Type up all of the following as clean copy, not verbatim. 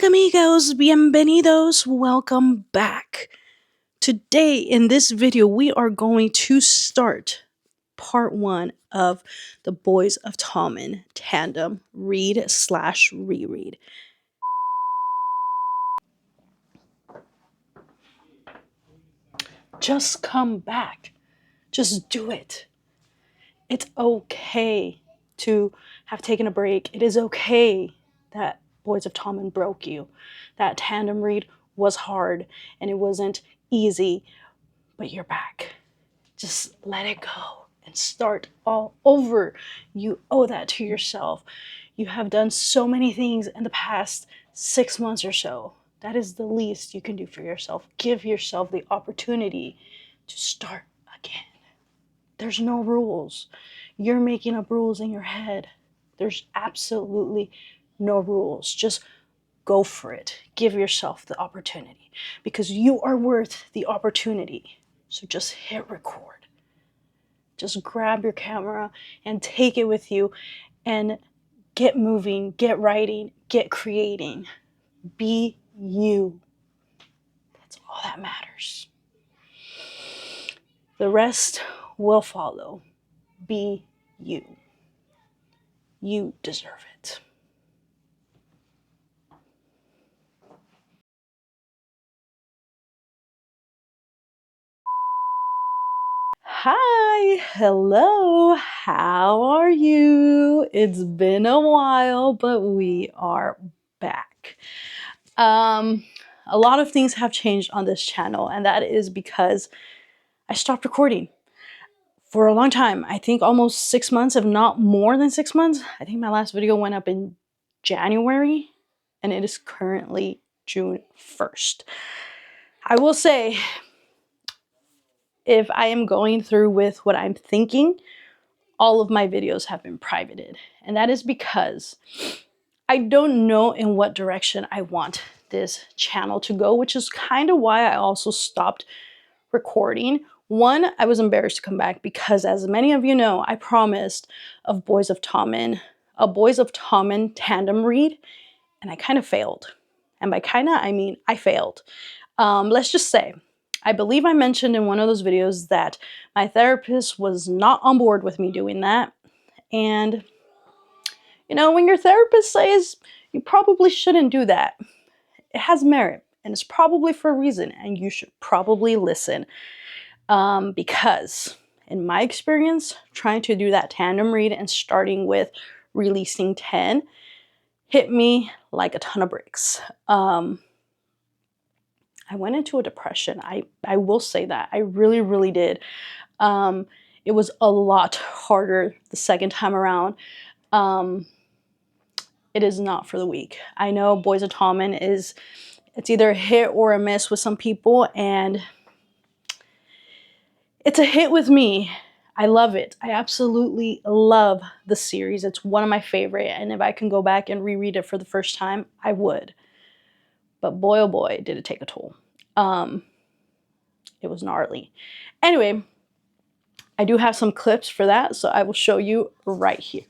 back, amigos. Bienvenidos. Welcome back. Today, in this video, we are going to start part 1 of the Boys of Tommen tandem read/reread. Just come back. Just do it. It's okay to have taken a break. It is okay that Boys of Tommen broke you. That tandem read was hard and it wasn't easy, but you're back. Just let it go and start all over. You owe that to yourself. You have done so many things in the past 6 months or so. That is the least you can do for yourself. Give yourself the opportunity to start again. There's no rules. You're making up rules in your head. There's absolutely no rules. Just go for it. Give yourself the opportunity because you are worth the opportunity. So just hit record. Just grab your camera and take it with you and get moving, get writing, get creating. Be you. That's all that matters. The rest will follow. Be you. You deserve it. Hi, hello, how are you? It's been a while, but we are back. A lot of things have changed on this channel, and that is because I stopped recording for a long time. I think almost 6 months, if not more than 6 months. I think my last video went up in January, and it is currently June 1st. I will say, if I am going through with what I'm thinking, all of my videos have been privated. And that is because I don't know in what direction I want this channel to go, which is kind of why I also stopped recording. One, I was embarrassed to come back because, as many of you know, I promised a Boys of Tommen tandem read, and I kind of failed. And by kind of, I mean I failed. Let's just say, I believe I mentioned in one of those videos that my therapist was not on board with me doing that. And, you know, when your therapist says you probably shouldn't do that, it has merit and it's probably for a reason, and you should probably listen. Because in my experience, trying to do that tandem read and starting with releasing 10 hit me like a ton of bricks. I went into a depression. I will say that. I really, really did. It was a lot harder the second time around. It is not for the weak. I know Boys of Tommen it's either a hit or a miss with some people, and it's a hit with me. I love it. I absolutely love the series. It's one of my favorite, and if I can go back and reread it for the first time, I would. But boy, oh boy, did it take a toll. It was gnarly. Anyway, I do have some clips for that, so I will show you right here.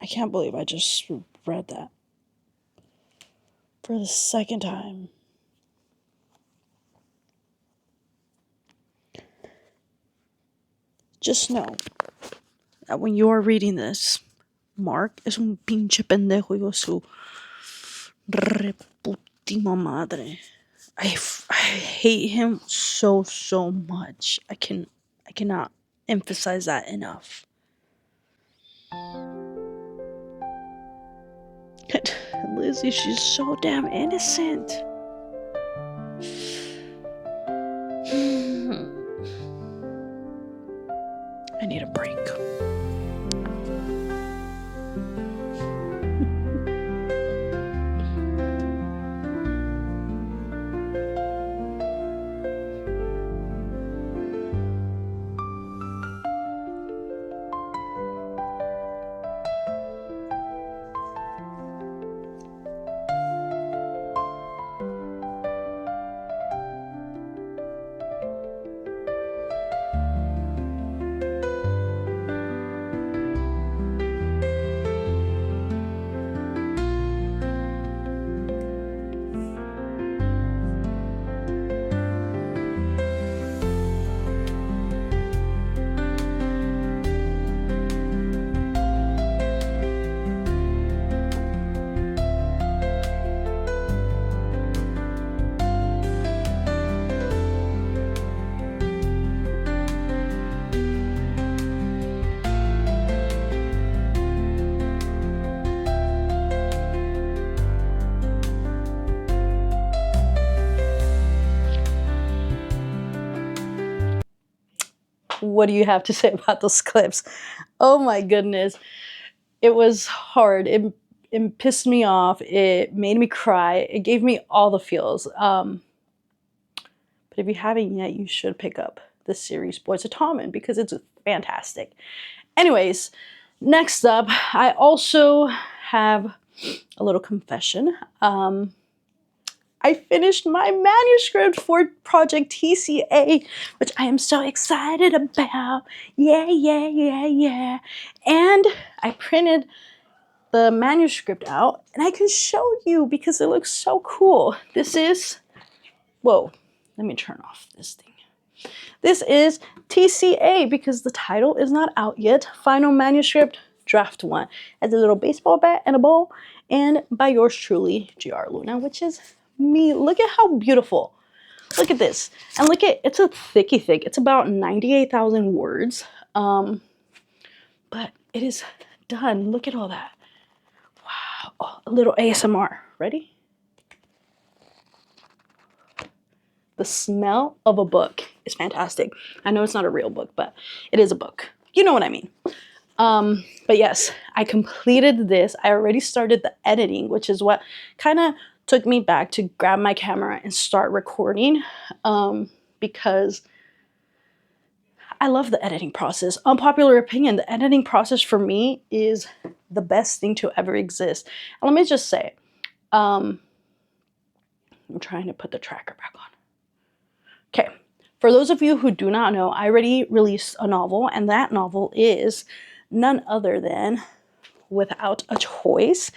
I can't believe I just read that for the second time. Just know that when you are reading this, Mark es un pinche pendejo y su reputima madre. I hate him so much. I cannot emphasize that enough. Lizzie, she's so damn innocent. I need a break. what do you have to say about those clips? Oh my goodness. It was hard. It pissed me off. It made me cry. It gave me all the feels. But if you haven't yet, you should pick up this series, Boys of Tommen, because it's fantastic. Anyways, next up, I also have a little confession. I finished my manuscript for Project TCA, which I am so excited about. Yeah, yeah, yeah, yeah. And I printed the manuscript out, and I can show you because it looks so cool. This is, whoa, let me turn off this thing. This is TCA because the title is not out yet. Final manuscript, draft 1. Has a little baseball bat and a ball, and by yours truly, GR Luna, which is me. Look at how beautiful. Look at this. And look at, it's a thicky thick. It's about 98,000 words. But it is done. Look at all that. Wow. Oh, a little ASMR. Ready? The smell of a book is fantastic. I know it's not a real book, but it is a book. You know what I mean. But yes, I completed this. I already started the editing, which is what kind of took me back to grab my camera and start recording, because I love the editing process. Unpopular opinion, the editing process for me is the best thing to ever exist. And let me just say, I'm trying to put the tracker back on. Okay, for those of you who do not know, I already released a novel, and that novel is none other than Without a Choice.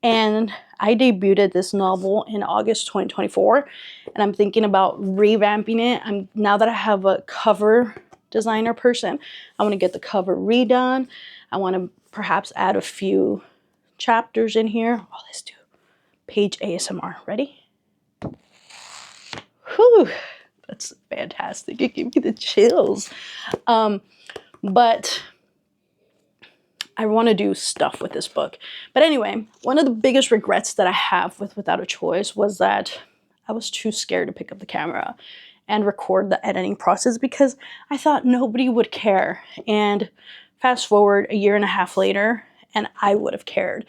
And I debuted this novel in August 2024, and I'm thinking about revamping it. Now that I have a cover designer person, I want to get the cover redone. I want to perhaps add a few chapters in here. Oh, let's do page ASMR. Ready? Whew, that's fantastic. It gave me the chills. But I want to do stuff with this book. But anyway, one of the biggest regrets that I have with Without a Choice was that I was too scared to pick up the camera and record the editing process because I thought nobody would care. And fast forward a year and a half later, and I would have cared,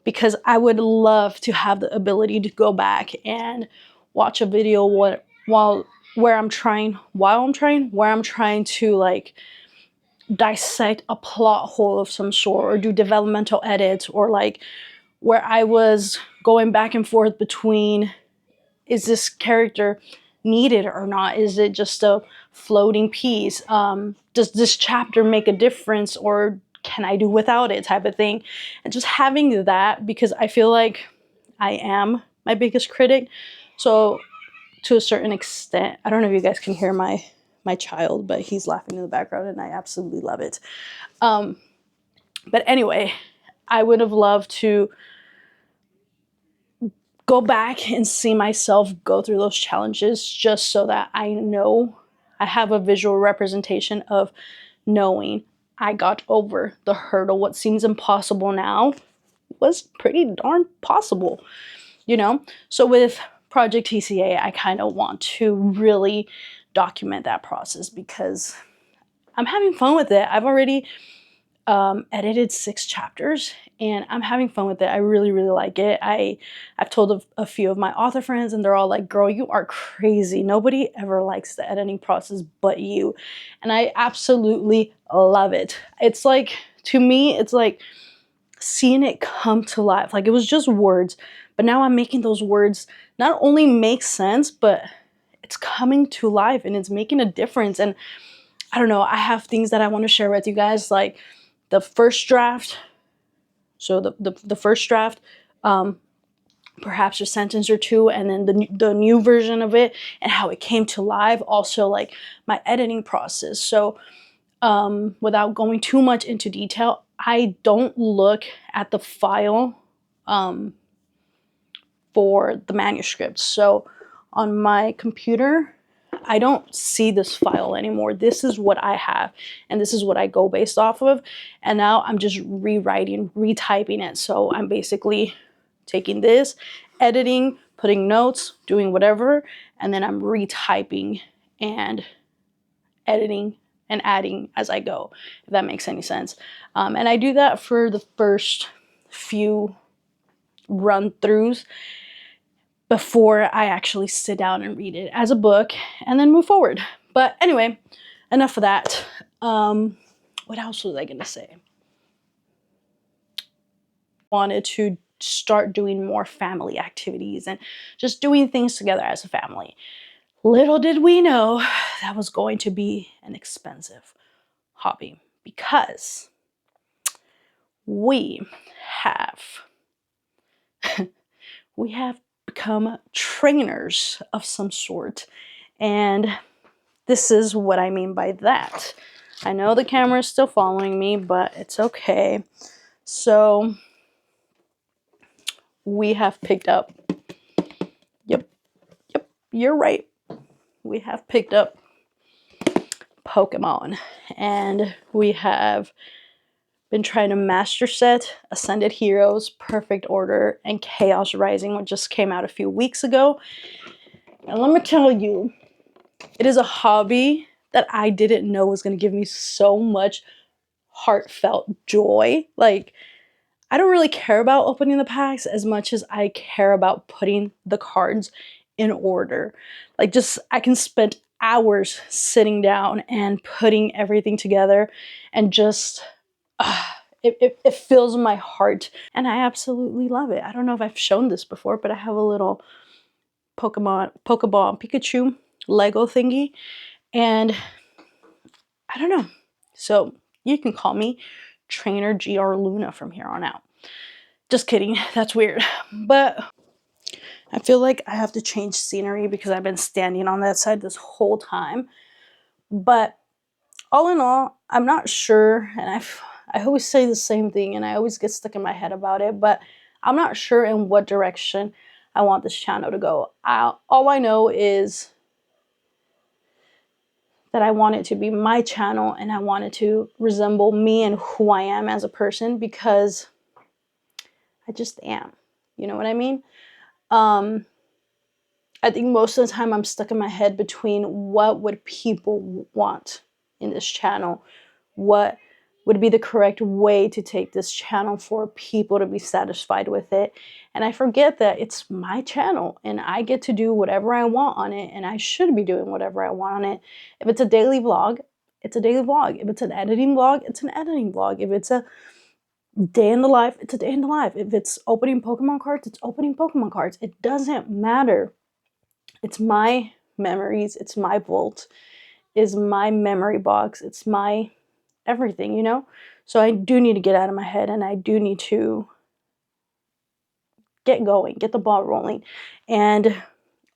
because I would love to have the ability to go back and watch a video where I'm trying to like dissect a plot hole of some sort, or do developmental edits, or like where I was going back and forth between, is this character needed or not? Is it just a floating piece? Does this chapter make a difference, or can I do without it, type of thing? And just having that, because I feel like I am my biggest critic. So to a certain extent, I don't know if you guys can hear my child, but he's laughing in the background and I absolutely love it. But anyway, I would have loved to go back and see myself go through those challenges, just so that I know I have a visual representation of knowing I got over the hurdle. What seems impossible now was pretty darn possible, you know? So with Project TCA, I kind of want to really document that process because I'm having fun with it. I've already edited 6 chapters and I'm having fun with it. I really, really like it. I've told a few of my author friends and they're all like, girl, you are crazy. Nobody ever likes the editing process but you. And I absolutely love it. It's like, to me, it's like seeing it come to life. Like, it was just words, but now I'm making those words not only make sense, but it's coming to life and it's making a difference. And I don't know, I have things that I want to share with you guys, like the first draft. So the first draft, perhaps a sentence or two, and then the new version of it and how it came to life. Also, like my editing process. So without going too much into detail, I don't look at the file for the manuscript. So on my computer, I don't see this file anymore. This is what I have, and this is what I go based off of. And now I'm just rewriting, retyping it. So I'm basically taking this, editing, putting notes, doing whatever, and then I'm retyping and editing and adding as I go, if that makes any sense. And I do that for the first few run throughs before I actually sit down and read it as a book and then move forward. But anyway, enough of that. What else was I gonna say? Wanted to start doing more family activities and just doing things together as a family. Little did we know that was going to be an expensive hobby, because we have become trainers of some sort, and this is what I mean by that. I know the camera is still following me, but it's okay. So we have picked up, yep, you're right, we have picked up Pokemon, and we have been trying to master set Ascended Heroes, Perfect Order, and Chaos Rising, which just came out a few weeks ago. And let me tell you, it is a hobby that I didn't know was going to give me so much heartfelt joy. Like, I don't really care about opening the packs as much as I care about putting the cards in order. Like, just, I can spend hours sitting down and putting everything together, and just, it fills my heart. And I absolutely love it. I don't know if I've shown this before, but I have a little Pokeball Pikachu Lego thingy. And I don't know. So you can call me Trainer GR Luna from here on out. Just kidding. That's weird. But I feel like I have to change scenery because I've been standing on that side this whole time. But all in all, I'm not sure, and I always say the same thing and I always get stuck in my head about it, but I'm not sure in what direction I want this channel to go. All I know is that I want it to be my channel, and I want it to resemble me and who I am as a person, because I just am. You know what I mean? I think most of the time I'm stuck in my head between what would people want in this channel, what would be the correct way to take this channel for people to be satisfied with it. And I forget that it's my channel and I get to do whatever I want on it, and I should be doing whatever I want on it. If it's a daily vlog, it's a daily vlog. If it's an editing vlog, it's an editing vlog. If it's a day in the life, it's a day in the life. If it's opening Pokemon cards, it's opening Pokemon cards. It doesn't matter. It's my memories, it's my vault, is my memory box, it's my everything, you know? So I do need to get out of my head, and I do need to get going, get the ball rolling. And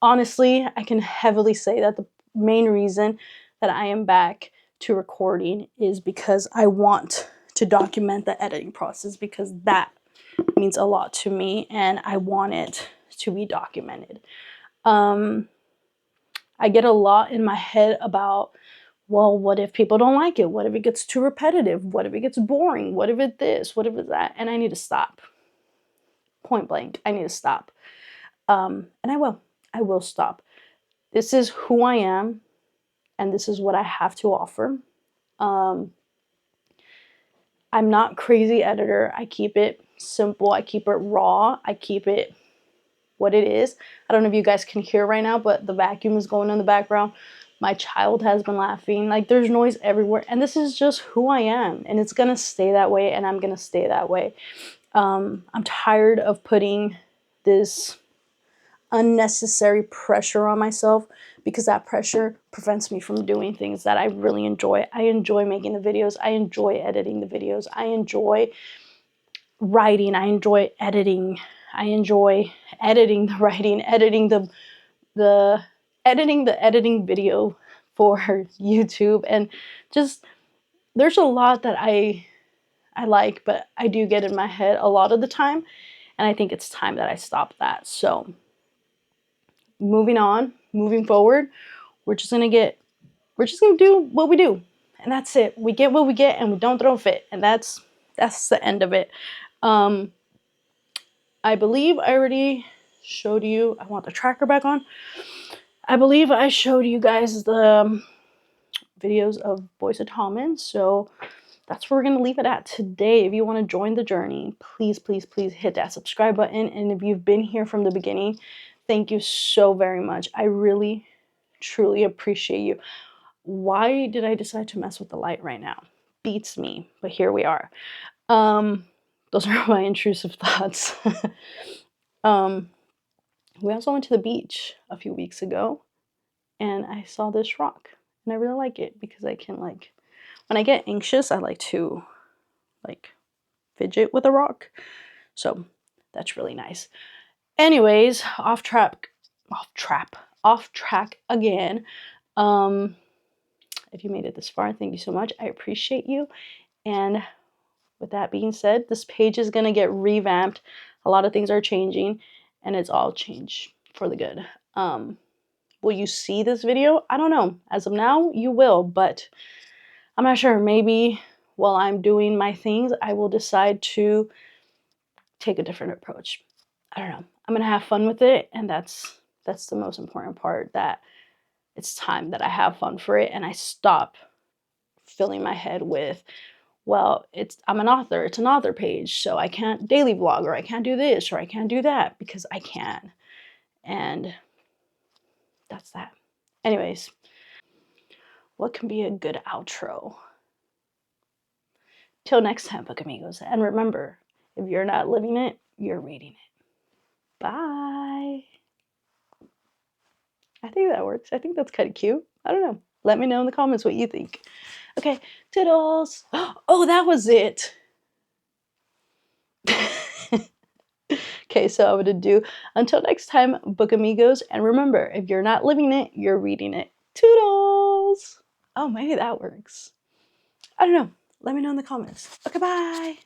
honestly, I can heavily say that the main reason that I am back to recording is because I want to document the editing process, because that means a lot to me and I want it to be documented. I get a lot in my head about, well, what if people don't like it? What if it gets too repetitive? What if it gets boring? What if it this? What if it that? And I need to stop. Point blank, I need to stop. And I will. I will stop. This is who I am, and this is what I have to offer. I'm not crazy editor. I keep it simple. I keep it raw. I keep it what it is. I don't know if you guys can hear right now, but the vacuum is going in the background. My child has been laughing. Like, there's noise everywhere, and this is just who I am, and it's gonna stay that way, and I'm gonna stay that way. I'm tired of putting this unnecessary pressure on myself, because that pressure prevents me from doing things that I really enjoy. I enjoy making the videos. I enjoy editing the videos. I enjoy writing. I enjoy editing. I enjoy editing the writing, editing the editing video for YouTube, and just, there's a lot that I like, but I do get in my head a lot of the time, and I think it's time that I stop that. So moving on, moving forward, we're just gonna do what we do, and that's it. We get what we get, and we don't throw a fit, and that's the end of it. I believe I already showed you, I want the tracker back on. I believe I showed you guys the videos of Boys of Tommen. So that's where we're going to leave it at today. If you want to join the journey, please, please, please hit that subscribe button. And if you've been here from the beginning, thank you so very much. I really, truly appreciate you. Why did I decide to mess with the light right now? Beats me, but here we are. Those are my intrusive thoughts. We also went to the beach a few weeks ago, and I saw this rock, and I really like it because I can, like, when I get anxious, I like to, like, fidget with a rock. So that's really nice. Anyways, off track again. If you made it this far, thank you so much. I appreciate you. And with that being said, this page is going to get revamped. A lot of things are changing, and it's all changed for the good. Will you see this video? I don't know. As of now, you will, but I'm not sure. Maybe while I'm doing my things, I will decide to take a different approach. I don't know. I'm going to have fun with it, and that's the most important part, that it's time that I have fun for it and I stop filling my head with, well, I'm an author, it's an author page, so I can't daily vlog, or I can't do this, or I can't do that, because I can. And that's that. Anyways, what can be a good outro? Till next time, book amigos. And remember, if you're not living it, you're reading it. Bye. I think that works. I think that's kind of cute. I don't know. Let me know in the comments what you think. Okay, toodles. Oh, that was it. Okay, so I'm gonna do until next time, book amigos. And remember, if you're not living it, you're reading it. Toodles. Oh, maybe that works. I don't know. Let me know in the comments. Okay, bye.